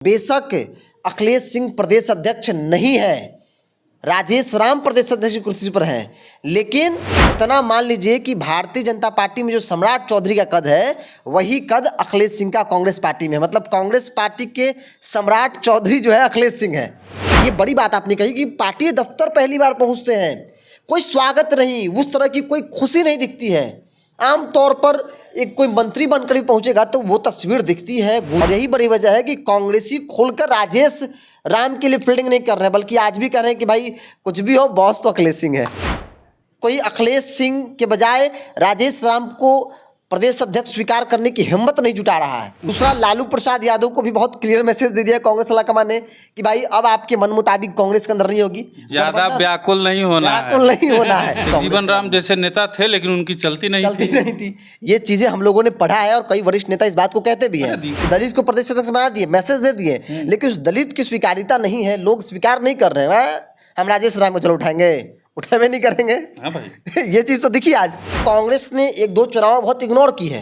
बेशक अखिलेश सिंह प्रदेश अध्यक्ष नहीं है, राजेश राम प्रदेश अध्यक्ष की कुर्सी पर हैं, लेकिन इतना मान लीजिए कि भारतीय जनता पार्टी में जो सम्राट चौधरी का कद है वही कद अखिलेश सिंह का कांग्रेस पार्टी में है। मतलब कांग्रेस पार्टी के सम्राट चौधरी जो है अखिलेश सिंह है। ये बड़ी बात आपने कही कि पार्टी दफ्तर पहली बार पहुंचते हैं, कोई स्वागत नहीं, उस तरह की कोई खुशी नहीं दिखती है। आमतौर पर एक कोई मंत्री बनकर भी पहुंचेगा तो वो तस्वीर दिखती है। और यही बड़ी वजह है कि कांग्रेसी खुलकर राजेश राम के लिए फील्डिंग नहीं कर रहे हैं, बल्कि आज भी कह रहे हैं कि भाई कुछ भी हो बॉस तो अखिलेश सिंह है। कोई अखिलेश सिंह के बजाय राजेश राम को प्रदेश अध्यक्ष स्वीकार करने की हिम्मत नहीं जुटा रहा है। दूसरा, लालू प्रसाद यादव को भी बहुत क्लियर मैसेज दे दिया कांग्रेस आलाकमान ने कि भाई अब आपके मन मुताबिक कांग्रेस के अंदर नहीं होगी, ज्यादा व्याकुल नहीं होना है। जीवन राम जैसे नेता थे लेकिन उनकी चलती नहीं थी। ये चीजें हम लोगों ने पढ़ा है और कई वरिष्ठ नेता इस बात को कहते भी हैं। दलित को प्रदेश अध्यक्ष बना दिए, मैसेज दे दिए, लेकिन उस दलित की स्वीकारिता नहीं है, लोग स्वीकार नहीं कर रहे हैं। हम राजेश राम को चलो उठाएंगे, उठे में नहीं करेंगे। हाँ भाई। ये चीज़ तो दिखी आज। कांग्रेस ने एक दो चुनाव बहुत इग्नोर की है,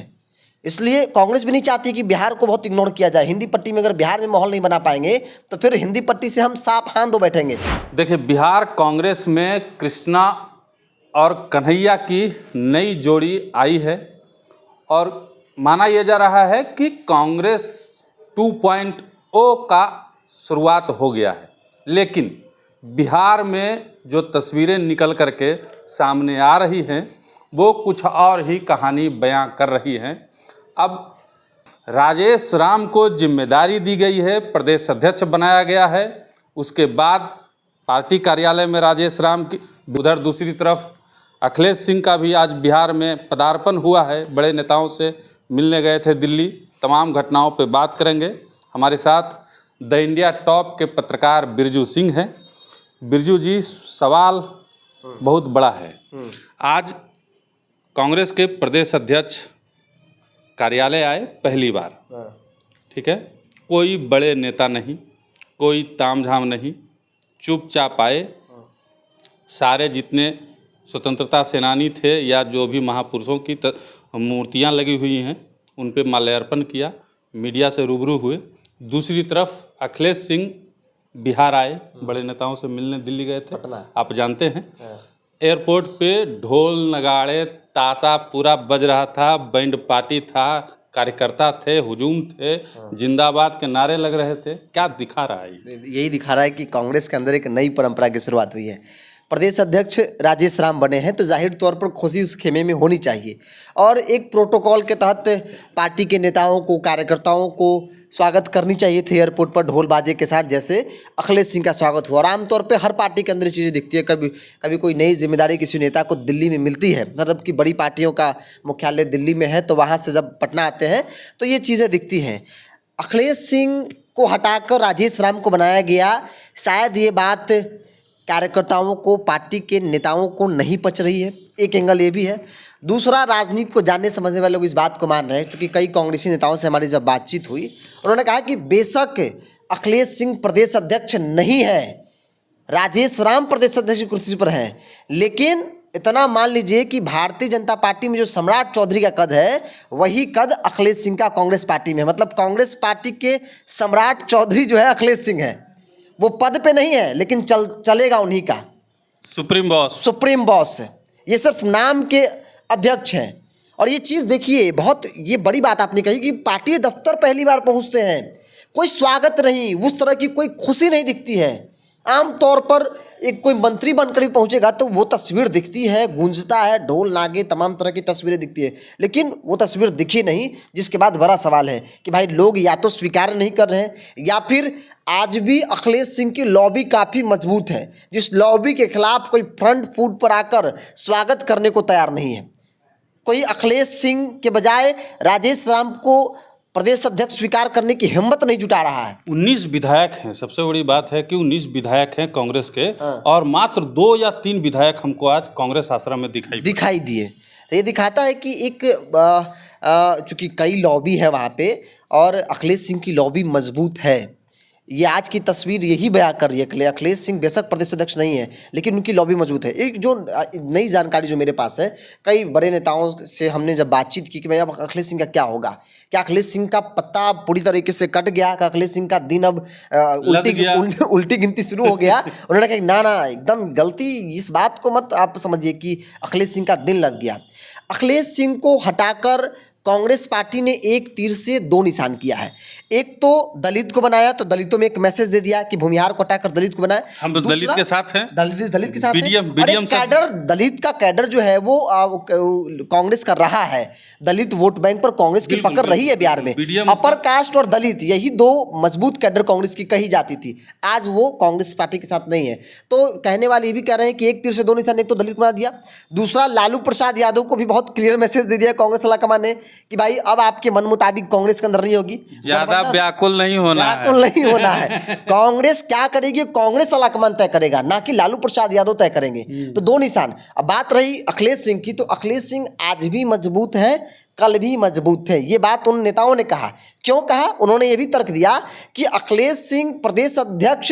इसलिए कांग्रेस भी नहीं चाहती कि बिहार को बहुत इग्नोर किया जाए। हिंदी पट्टी में अगर बिहार में माहौल नहीं बना पाएंगे तो फिर हिंदी पट्टी से हम साफ हाथ धो बैठेंगे। देखिए, बिहार कांग्रेस में कृष्णा और कन्हैया की नई जोड़ी आई है और माना यह जा रहा है कि कांग्रेस 2.0 का शुरुआत हो गया है। लेकिन बिहार में जो तस्वीरें निकल करके सामने आ रही हैं वो कुछ और ही कहानी बयां कर रही हैं। अब राजेश राम को जिम्मेदारी दी गई है, प्रदेश अध्यक्ष बनाया गया है। उसके बाद पार्टी कार्यालय में राजेश राम की, उधर दूसरी तरफ अखिलेश सिंह का भी आज बिहार में पदार्पण हुआ है। बड़े नेताओं से मिलने गए थे दिल्ली। तमाम घटनाओं पर बात करेंगे। हमारे साथ द इंडिया टॉप के पत्रकार बिरजू सिंह हैं। बिरजू जी, सवाल बहुत बड़ा है। आज कांग्रेस के प्रदेश अध्यक्ष कार्यालय आए पहली बार, ठीक है, कोई बड़े नेता नहीं, कोई तामझाम नहीं, चुपचाप आए। सारे जितने स्वतंत्रता सेनानी थे या जो भी महापुरुषों की मूर्तियां लगी हुई हैं उन पे माल्यार्पण किया, मीडिया से रूबरू हुए। दूसरी तरफ अखिलेश सिंह बिहार आए, बड़े नेताओं से मिलने दिल्ली गए थे, आप जानते हैं। एयरपोर्ट पे ढोल नगाड़े ताशा पूरा बज रहा था, बैंड पार्टी था, कार्यकर्ता थे, हुजूम थे, जिंदाबाद के नारे लग रहे थे। क्या दिखा रहा है? यही दिखा रहा है कि कांग्रेस के अंदर एक नई परंपरा की शुरुआत हुई है। प्रदेश अध्यक्ष राजेश राम बने हैं तो जाहिर तौर पर खुशी उस खेमे में होनी चाहिए और एक प्रोटोकॉल के तहत पार्टी के नेताओं को, कार्यकर्ताओं को स्वागत करनी चाहिए थे एयरपोर्ट पर ढोल बाजे के साथ, जैसे अखिलेश सिंह का स्वागत हुआ। और आमतौर पे हर पार्टी के अंदर चीज़ें दिखती है। कभी कोई नई जिम्मेदारी किसी नेता को दिल्ली में मिलती है, मतलब कि बड़ी पार्टियों का मुख्यालय दिल्ली में है तो वहाँ से जब पटना आते हैं तो ये चीज़ें दिखती हैं। अखिलेश सिंह को हटाकर राजेश राम को बनाया गया, शायद ये बात कार्यकर्ताओं को, पार्टी के नेताओं को नहीं पच रही है। एक एंगल ये भी है। दूसरा, राजनीति को जानने समझने वाले लोग इस बात को मान रहे हैं, क्योंकि कई कांग्रेसी नेताओं से हमारी जब बातचीत हुई उन्होंने कहा कि बेशक अखिलेश सिंह प्रदेश अध्यक्ष नहीं है, राजेश राम प्रदेश अध्यक्ष की कुर्सी पर हैं, लेकिन इतना मान लीजिए कि भारतीय जनता पार्टी में जो सम्राट चौधरी का कद है वही कद अखिलेश सिंह का कांग्रेस पार्टी में है। मतलब कांग्रेस पार्टी के सम्राट चौधरी जो है अखिलेश सिंह है। वो पद पे नहीं है लेकिन चलेगा उन्हीं का, सुप्रीम बॉस। ये सिर्फ नाम के अध्यक्ष हैं। और ये चीज़ देखिए, बहुत ये बड़ी बात आपने कही कि पार्टी दफ्तर पहली बार पहुंचते हैं, कोई स्वागत नहीं, उस तरह की कोई खुशी नहीं दिखती है। आमतौर पर एक कोई मंत्री बनकर भी पहुंचेगा तो वो तस्वीर दिखती है, गूंजता है, ढोल नागे तमाम तरह की तस्वीरें दिखती है, लेकिन वो तस्वीर दिखी नहीं। जिसके बाद बड़ा सवाल है कि भाई लोग या तो स्वीकार नहीं कर रहे हैं या फिर आज भी अखिलेश सिंह की लॉबी काफ़ी मजबूत है, जिस लॉबी के खिलाफ कोई फ्रंट फुट पर आकर स्वागत करने को तैयार नहीं है। कोई अखिलेश सिंह के बजाय राजेश राम को प्रदेश अध्यक्ष स्वीकार करने की हिम्मत नहीं जुटा रहा है। 19 विधायक हैं। सबसे बड़ी बात है कि 19 विधायक हैं कांग्रेस के, और मात्र 2 या 3 विधायक हमको आज कांग्रेस आश्रम में दिखाई दिए। तो ये दिखाता है कि एक चूँकि कई लॉबी है वहाँ पे और अखिलेश सिंह की लॉबी मजबूत है, ये आज की तस्वीर यही बयां कर रही है। अखिलेश सिंह बेशक प्रदेश अध्यक्ष नहीं है, लेकिन उनकी लॉबी मजबूत है। एक जो नई जानकारी जो मेरे पास है, कई बड़े नेताओं से हमने जब बातचीत की कि भाई अब अखिलेश सिंह का क्या होगा, क्या अखिलेश सिंह का पत्ता पूरी तरीके से कट गया, क्या अखिलेश सिंह का दिन अब उल्टी गिनती शुरू हो गया। उन्होंने कहा ना ना, एकदम गलती, इस बात को मत आप समझिए कि अखिलेश सिंह का दिन लग गया। अखिलेश सिंह को हटाकर कांग्रेस पार्टी ने एक तीर से दो निशान किया है। एक तो दलित को बनाया, तो दलितों में एक मैसेज दे दिया कि भूमिहार को हटाकर दलित को बनाया। हम तो दलित के साथ हैं, दलित के साथ बीडीएम कैडर, दलित का कैडर जो है वो कांग्रेस का रहा है। दलित वोट बैंक पर कांग्रेस की पकड़ रही है बिहार में। अपर कास्ट और दलित, यही दो मजबूत कैडर कांग्रेस की कही जाती थी। आज वो कांग्रेस पार्टी के साथ नहीं है। तो कहने वाले ये भी कह रहे हैं कि एक तीर से दो निशान, एक तो दलित बना दिया, दूसरा लालू प्रसाद यादव को भी बहुत क्लियर मैसेज दे दिया कांग्रेस आलाकमान ने कि भाई अब आपके मन मुताबिक कांग्रेस के अंदर नहीं होगी, ज्यादा व्याकुल नहीं होना है। कांग्रेस क्या करेगी कांग्रेस आलाकमान तय करेगा, ना कि लालू प्रसाद यादव तय करेंगे। तो दो निशान। अब बात रही अखिलेश सिंह की, तो अखिलेश सिंह आज भी मजबूत है, कल भी मजबूत है। ये बात उन नेताओं ने कहा। क्यों कहा? उन्होंने ये भी तर्क दिया कि अखिलेश सिंह प्रदेश अध्यक्ष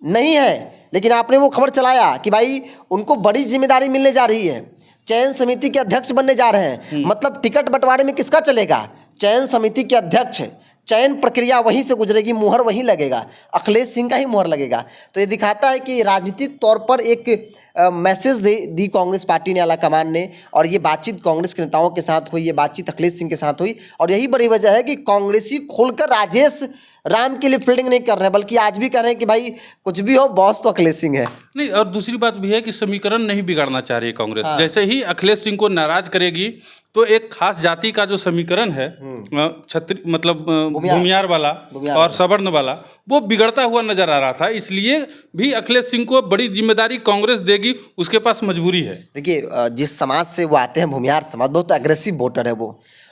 नहीं है, लेकिन आपने वो खबर चलाया कि भाई उनको बड़ी जिम्मेदारी मिलने जा रही है, चयन समिति के अध्यक्ष बनने जा रहे हैं। मतलब टिकट बंटवारे में किसका चलेगा? चयन समिति के अध्यक्ष। चयन प्रक्रिया वहीं से गुजरेगी, मुहर वहीं लगेगा, अखिलेश सिंह का ही मुहर लगेगा। तो ये दिखाता है कि राजनीतिक तौर पर एक मैसेज दी कांग्रेस पार्टी ने, आलाकमान ने। और ये बातचीत कांग्रेस के नेताओं के साथ हुई, ये बातचीत अखिलेश सिंह के साथ हुई। और यही बड़ी वजह है कि कांग्रेसी खुलकर राजेश राम के लिए फील्डिंग नहीं कर रहे हैं, बल्कि आज भी कह रहे हैं कि भाई कुछ भी हो, बॉस तो अखिलेश सिंह है। नहीं, और दूसरी बात भी है कि समीकरण नहीं बिगाड़ना चाह रही है कांग्रेस। जैसे ही अखिलेश सिंह को नाराज करेगी तो एक खास जाति का जो समीकरण है, छत्री मतलब भूमिहार वाला और सवर्ण वाला, वो बिगड़ता हुआ नजर आ रहा था। इसलिए भी अखिलेश सिंह को बड़ी जिम्मेदारी कांग्रेस देगी, उसके पास मजबूरी है। देखिए, जिस समाज से वो आते हैं, भूमिहार समाज, बहुत अग्रेसिव वोटर है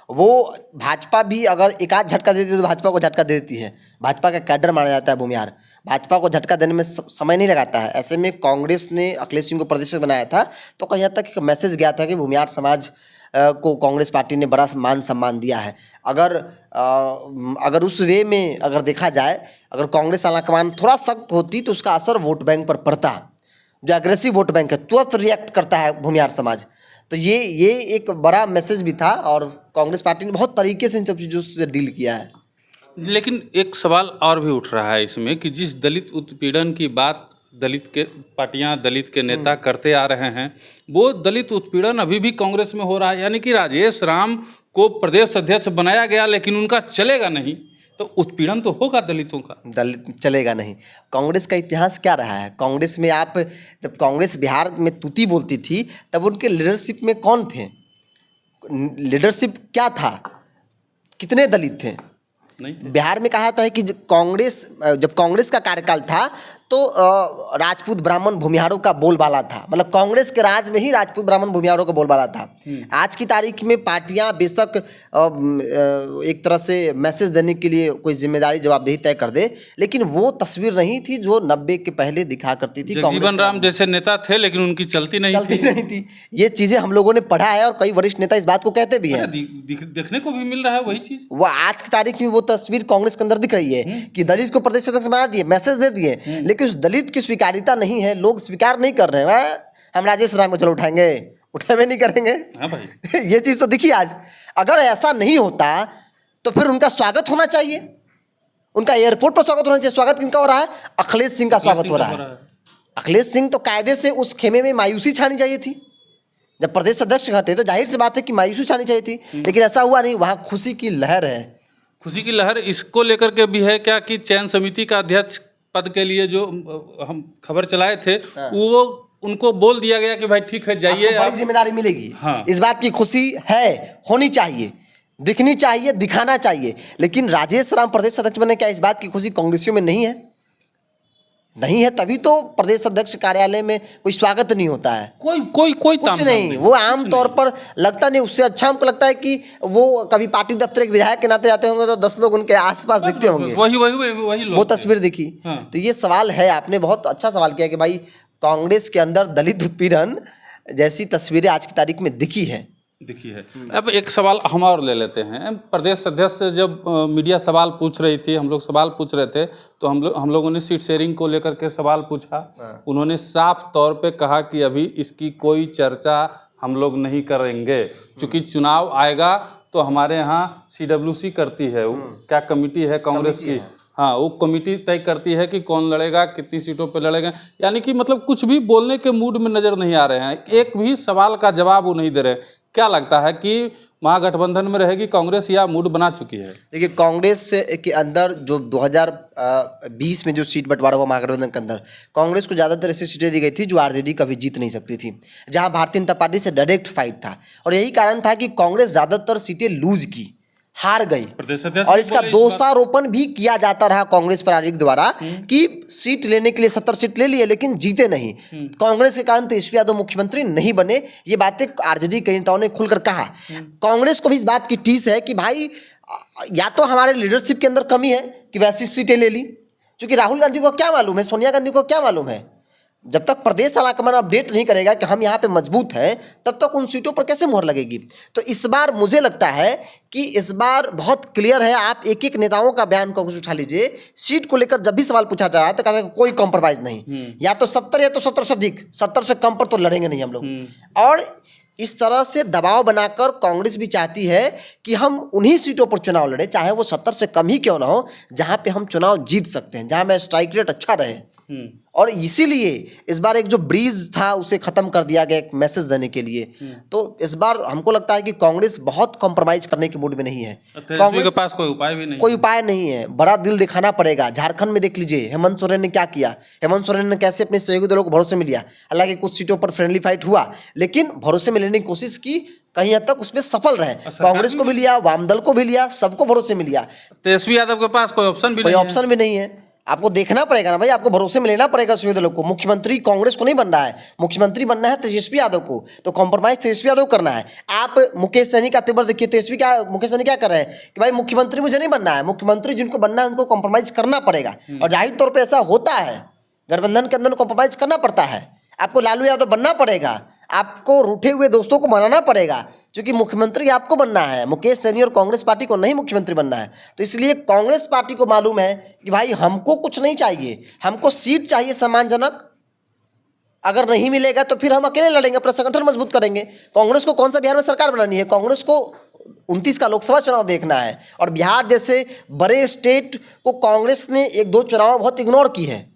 वो भाजपा भी अगर एक आध झटका देती है तो भाजपा को झटका दे देती है। भाजपा का कैडर माना जाता है भूमिहार, भाजपा को झटका देने में समय नहीं लगाता है। ऐसे में कांग्रेस ने अखिलेश सिंह को प्रदेश बनाया था, तो कहीं हद तक एक मैसेज गया था कि भूमिहार समाज को कांग्रेस पार्टी ने बड़ा मान सम्मान दिया है। अगर उस वे में अगर देखा जाए, अगर कांग्रेस आलाकमान थोड़ा सख्त होती तो उसका असर वोट बैंक पर पड़ता। जो एग्रेसिव वोट बैंक है, तुरंत रिएक्ट करता है भूमिहार समाज। तो ये एक बड़ा मैसेज भी था, और कांग्रेस पार्टी ने बहुत तरीके से इन सब चीज़ों से डील किया है। लेकिन एक सवाल और भी उठ रहा है इसमें कि जिस दलित उत्पीड़न की बात दलित के पार्टियां, दलित के नेता करते आ रहे हैं, वो दलित उत्पीड़न अभी भी कांग्रेस में हो रहा है। यानी कि राजेश राम को प्रदेश अध्यक्ष बनाया गया, लेकिन उनका चलेगा नहीं, तो उत्पीड़न तो होगा दलितों का। दलित चलेगा नहीं। कांग्रेस का इतिहास क्या रहा है? कांग्रेस में आप जब कांग्रेस बिहार में तूती बोलती थी, तब उनके लीडरशिप में कौन थे? लीडरशिप क्या था? कितने दलित थे? नहीं, बिहार में कहा जाता है कि जब कांग्रेस का कार्यकाल था तो राजपूत ब्राह्मण भूमिहारों का बोलबाला था। मतलब कांग्रेस के राज में ही राजपूत ब्राह्मण भूमिहारों का बोलबाला था। आज की तारीख में पार्टियां बेशक एक तरह से मैसेज देने के लिए कोई जिम्मेदारी जवाबदेही तय कर दे, लेकिन वो तस्वीर नहीं थी जो 90 के पहले दिखा करती थी। जगजीवन राम जैसे नेता थे, लेकिन उनकी चलती नहीं थी। ये चीजें हम लोगों ने पढ़ा है, और कई वरिष्ठ नेता इस बात को कहते भी हैं। देखने को भी मिल रहा है वही चीज। वो आज की तारीख में वो तस्वीर कांग्रेस के अंदर दिख रही है कि दलित को प्रदेश अध्यक्ष बना दिए, मैसेज दे दिए, लेकिन उस दलित की स्वीकार्यता नहीं है। लोग स्वीकार नहीं कर रहे हैं। हम राजेश राम को चलो उठाएंगे, उठे में नहीं करेंगे। हाँ भाई। ये चीज तो दिखी आज। अगर ऐसा नहीं होता तो फिर उनका स्वागत होना चाहिए, उनका एयरपोर्ट पर स्वागत होना चाहिए। स्वागत किनका हो रहा है? अखिलेश सिंह का स्वागत हो रहा है। अखिलेश सिंह तो कायदे से उस खेमे में मायूसी छानी चाहिए थी। जब प्रदेश अध्यक्ष घटे तो जाहिर सी बात है कि मायूसी छानी चाहिए थी, लेकिन ऐसा हुआ नहीं। वहां खुशी की लहर है। खुशी की लहर इसको लेकर के भी है क्या कि चयन समिति का अध्यक्ष पद के लिए जो हम खबर चलाए थे, वो उनको बोल दिया गया कि भाई ठीक है, जाइए, बड़ी जिम्मेदारी मिलेगी। हाँ। इस बात की खुशी है, होनी चाहिए, दिखनी चाहिए, दिखाना चाहिए। लेकिन राजेश राम प्रदेश अध्यक्ष बने, क्या इस बात की खुशी कांग्रेसियों में नहीं है? नहीं है, तभी तो प्रदेश अध्यक्ष कार्यालय में कोई स्वागत नहीं होता है। कोई कुछ नहीं। वो आम तौर पर लगता नहीं। उससे अच्छा हमको लगता है कि वो कभी पार्टी दफ्तर एक विधायक के नाते जाते होंगे तो 10 लोग उनके आसपास दिखते होंगे। वही वो तस्वीर दिखी। तो ये सवाल है, आपने बहुत अच्छा सवाल किया कि भाई कांग्रेस के अंदर दलित उत्पीड़न जैसी तस्वीरें आज की तारीख में दिखी है। देखिए, अब एक सवाल हम और ले लेते हैं। प्रदेश अध्यक्ष से जब मीडिया सवाल पूछ रही थी, हम लोग सवाल पूछ रहे थे, तो हम लोगों ने सीट शेयरिंग को लेकर के सवाल पूछा। उन्होंने साफ तौर पे कहा कि अभी इसकी कोई चर्चा हम लोग नहीं करेंगे, क्योंकि चुनाव आएगा तो हमारे यहाँ CWC करती है, वो क्या कमेटी है कांग्रेस की, हाँ, वो कमेटी तय करती है कि कौन लड़ेगा, कितनी सीटों पे लड़ेगा। यानी कि मतलब कुछ भी बोलने के मूड में नजर नहीं आ रहे हैं, एक भी सवाल का जवाब वो नहीं दे रहे। क्या लगता है कि महागठबंधन में रहेगी कांग्रेस या मूड बना चुकी है? देखिए, कांग्रेस के अंदर जो 2020 में जो सीट बंटवारा हुआ महागठबंधन के अंदर, कांग्रेस को ज़्यादातर ऐसी सीटें दी गई थी जो आरजेडी कभी जीत नहीं सकती थी, जहां भारतीय जनता पार्टी से डायरेक्ट फाइट था। और यही कारण था कि कांग्रेस ज़्यादातर सीटें लूज की, हार गई। प्रदेश अध्यक्ष और इसका दोषारोपण भी किया जाता रहा कांग्रेस पर द्वारा कि सीट लेने के लिए 70 सीट ले लिए लेकिन जीते नहीं। कांग्रेस के कारण तेजस्वी यादव मुख्यमंत्री नहीं बने। ये बातें आरजेडी के नेताओं ने खुलकर कहा। कांग्रेस को भी इस बात की टीस है कि भाई या तो हमारे लीडरशिप के अंदर कमी है कि वैसी सीटें ले ली, क्योंकि राहुल गांधी को क्या मालूम है, सोनिया गांधी को क्या मालूम है, जब तक प्रदेश आलाकमान अपडेट नहीं करेगा कि हम यहाँ पे मजबूत हैं, तब तक उन सीटों पर कैसे मोहर लगेगी। तो इस बार मुझे लगता है कि इस बार बहुत क्लियर है। आप एक एक नेताओं का बयान को कुछ उठा लीजिए, सीट को लेकर जब भी सवाल पूछा जा रहा है तो कहते हैं कोई कॉम्प्रोमाइज नहीं, या तो 70 या तो 70 से अधिक, 70 से कम पर तो लड़ेंगे नहीं हम लोग। और इस तरह से दबाव बनाकर कांग्रेस भी चाहती है कि हम उन्हीं सीटों पर चुनाव लड़े, चाहे वो 70 से कम ही क्यों ना हो, जहां पे हम चुनाव जीत सकते हैं, जहां में स्ट्राइक रेट अच्छा रहे। और इसीलिए इस बार एक जो ब्रीज था उसे खत्म कर दिया गया, एक मैसेज देने के लिए। तो इस बार हमको लगता है कि कांग्रेस बहुत कॉम्प्रोमाइज करने के मूड में नहीं है। कांग्रेस के पास कोई उपाय भी नहीं, कोई उपाय नहीं है, बड़ा दिल दिखाना पड़ेगा। झारखंड में देख लीजिए हेमंत सोरेन ने क्या किया, हेमंत सोरेन ने कैसे अपने सहयोगी दलों को भरोसे में लिया। हालांकि कुछ सीटों पर फ्रेंडली फाइट हुआ, लेकिन भरोसे में लेने की कोशिश की, कहीं हद तक उसमें सफल रहे। कांग्रेस को भी लिया, वाम दल को भी लिया, सबको भरोसे में लिया। तेजस्वी यादव के पास कोई ऑप्शन भी नहीं है। आपको देखना पड़ेगा ना भाई, आपको भरोसे में लेना पड़ेगा सहयोगी दलों को। मुख्यमंत्री कांग्रेस को नहीं बनना है, मुख्यमंत्री बनना है तेजस्वी यादव को, तो कॉम्प्रोमाइज तेजस्वी यादव करना है। आप मुकेश सहनी का तेवर देखिए, मुकेश सहनी क्या कर रहे हैं कि भाई मुख्यमंत्री मुझे नहीं बनना है, मुख्यमंत्री जिनको बनना है उनको कॉम्प्रोमाइज करना पड़ेगा। और जाहिर तौर पर ऐसा होता है, गठबंधन के अंदर कॉम्प्रोमाइज करना पड़ता है। आपको लालू यादव बनना पड़ेगा, आपको रूठे हुए दोस्तों को मनाना पड़ेगा, क्योंकि मुख्यमंत्री आपको बनना है, मुकेश सहनी और कांग्रेस पार्टी को नहीं मुख्यमंत्री बनना है। तो इसलिए कांग्रेस पार्टी को मालूम है कि भाई हमको कुछ नहीं चाहिए, हमको सीट चाहिए सम्मानजनक। अगर नहीं मिलेगा तो फिर हम अकेले लड़ेंगे, अपना संगठन मजबूत करेंगे। कांग्रेस को कौन सा बिहार में सरकार बनानी है, कांग्रेस को 29 का लोकसभा चुनाव देखना है। और बिहार जैसे बड़े स्टेट को कांग्रेस ने 1-2 चुनाव बहुत इग्नोर की है,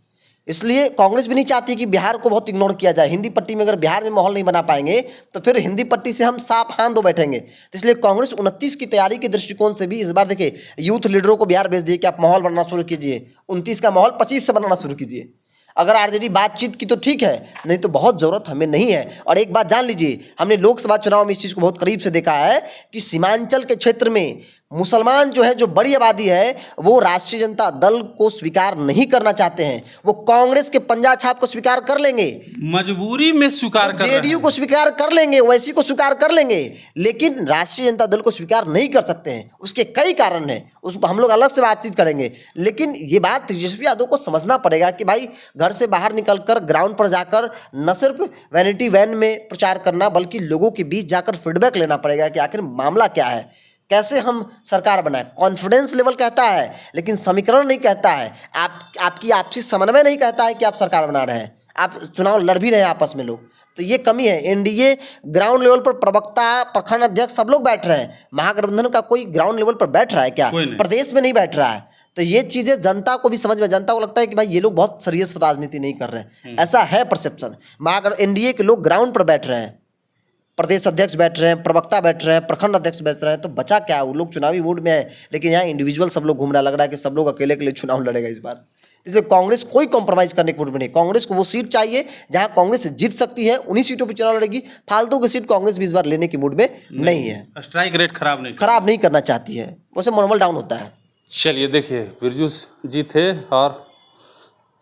इसलिए कांग्रेस भी नहीं चाहती कि बिहार को बहुत इग्नोर किया जाए। हिंदी पट्टी में अगर बिहार में माहौल नहीं बना पाएंगे तो फिर हिंदी पट्टी से हम साफ हाथ धो बैठेंगे। तो इसलिए कांग्रेस 29 की तैयारी के दृष्टिकोण से भी इस बार देखिए यूथ लीडरों को बिहार भेज दिए कि आप माहौल बनाना शुरू कीजिए, 29 का माहौल 25 से बनाना शुरू कीजिए। अगर आरजेडी बातचीत की तो ठीक है, नहीं तो बहुत ज़रूरत हमें नहीं है। और एक बात जान लीजिए, हमने लोकसभा चुनाव में इस चीज़ को बहुत करीब से देखा है कि सीमांचल के क्षेत्र में मुसलमान जो है, जो बड़ी आबादी है, वो राष्ट्रीय जनता दल को स्वीकार नहीं करना चाहते हैं। वो कांग्रेस के पंजा छाप को स्वीकार कर लेंगे, मजबूरी में स्वीकार कर, जेडीयू को स्वीकार कर लेंगे, ओवैसी को स्वीकार कर लेंगे, लेकिन राष्ट्रीय जनता दल को स्वीकार नहीं कर सकते हैं। उसके कई कारण हैं, उस हम लोग अलग से बातचीत करेंगे। लेकिन ये बात तेजस्वी यादव को समझना पड़ेगा कि भाई घर से बाहर निकलकर ग्राउंड पर जाकर न सिर्फ वैनिटी वैन में प्रचार करना, बल्कि लोगों के बीच जाकर फीडबैक लेना पड़ेगा कि आखिर मामला क्या है, कैसे हम सरकार बनाएं। कॉन्फिडेंस लेवल कहता है, लेकिन समीकरण नहीं कहता है। आपकी आपसी समन्वय नहीं कहता है कि आप सरकार बना रहे हैं, आप चुनाव लड़ भी रहे हैं आपस में लोग। तो ये कमी है। एनडीए ग्राउंड लेवल पर प्रवक्ता, प्रखंड अध्यक्ष सब लोग बैठ रहे हैं, महागठबंधन का कोई ग्राउंड लेवल पर बैठ रहा है क्या? प्रदेश में नहीं बैठ रहा है। तो ये चीज़ें जनता को भी समझ में, जनता को लगता है कि भाई ये लोग बहुत सीरियस राजनीति नहीं कर रहे हैं, ऐसा है परसेप्शन। एनडीए के लोग ग्राउंड पर बैठ रहे हैं, प्रदेश अध्यक्ष बैठ रहे हैं, प्रवक्ता बैठ रहे हैं, प्रखंड अध्यक्ष बैठ रहे हैं, तो बचा क्या? वो लोग चुनावी मूड में है, लेकिन यहाँ इंडिविजुअल सब लोग घूम रहा, लग रहा है कि सब लोग अकेले के लिए चुनाव लड़ेगा इस बार। इसलिए कांग्रेस कोई कॉम्प्रोमाइज़ करने के मूड में नहीं। कांग्रेस को वो सीट चाहिए जहां कांग्रेस जीत सकती है, उन्हीं सीटों पर चुनाव लड़ेगी। फालतू की सीट कांग्रेस भी इस बार लेने के मूड में नहीं है। स्ट्राइक रेट खराब नहीं करना चाहती है, उससे मनोबल डाउन होता है। चलिए देखिए, बिरजू जी थे और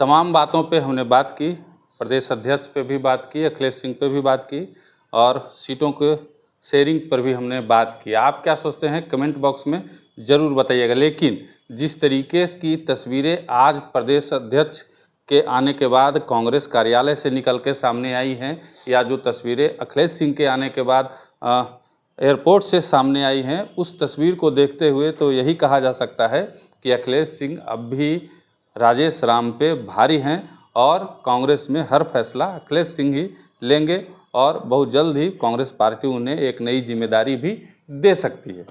तमाम बातों पे हमने बात की, प्रदेश अध्यक्ष पे भी बात की, अखिलेश सिंह पे भी बात की, और सीटों के शेयरिंग पर भी हमने बात की। आप क्या सोचते हैं कमेंट बॉक्स में ज़रूर बताइएगा। लेकिन जिस तरीके की तस्वीरें आज प्रदेश अध्यक्ष के आने के बाद कांग्रेस कार्यालय से निकल के सामने आई हैं, या जो तस्वीरें अखिलेश सिंह के आने के बाद एयरपोर्ट से सामने आई हैं, उस तस्वीर को देखते हुए तो यही कहा जा सकता है कि अखिलेश सिंह अब भी राजेश राम पे भारी हैं और कांग्रेस में हर फैसला अखिलेश सिंह ही लेंगे और बहुत जल्द ही कांग्रेस पार्टी उन्हें एक नई जिम्मेदारी भी दे सकती है।